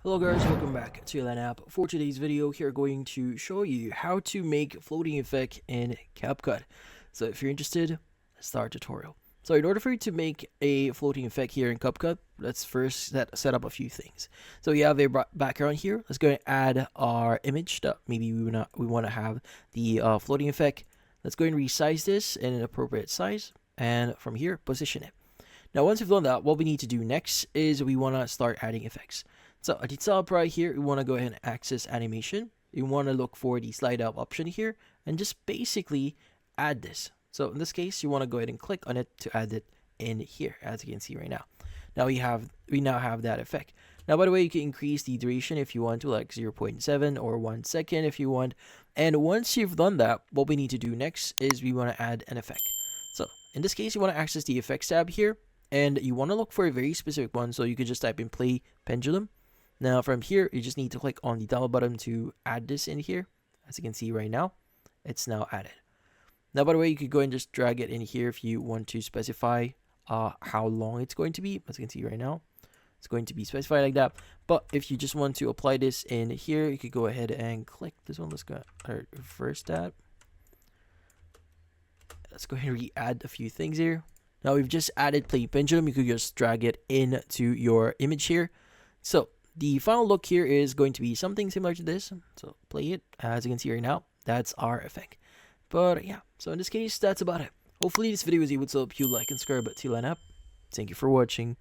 Hello guys, welcome back to Land App. For today's video, here going to show you how to make floating effect in CapCut. So if you're interested, let's start tutorial. So in order for you to make a floating effect here in CapCut, let's first set up a few things. So we have a background here. Let's go and add our image that maybe we want to have the floating effect. Let's go and resize this in an appropriate size, and from here position it. Now once we've done that, what we need to do next is we want to start adding effects. So at the top right here, we want to go ahead and access animation. You want to look for the slide up option here and just basically add this. So in this case, you want to go ahead and click on it to add it in here, as you can see right now. Now we now have that effect. Now, by the way, you can increase the duration if you want to, like 0.7 or 1 second if you want. And once you've done that, what we need to do next is we want to add an effect. So in this case, you want to access the effects tab here, and you want to look for a very specific one. So you can just type in play pendulum. Now from here, you just need to click on the download button to add this in here. As you can see right now, it's now added. Now, by the way, you could go and just drag it in here if you want to specify how long it's going to be. As you can see right now, it's going to be specified like that. But if you just want to apply this in here, you could go ahead and click this one. Let's go reverse that. Let's go ahead and re-add a few things here. Now we've just added play pendulum. You could just drag it into your image here. So the final look here is going to be something similar to this. So play it. As you can see right now, that's our effect. But yeah, so in this case, that's about it. Hopefully this video was able to help you like and subscribe to Land App. Thank you for watching.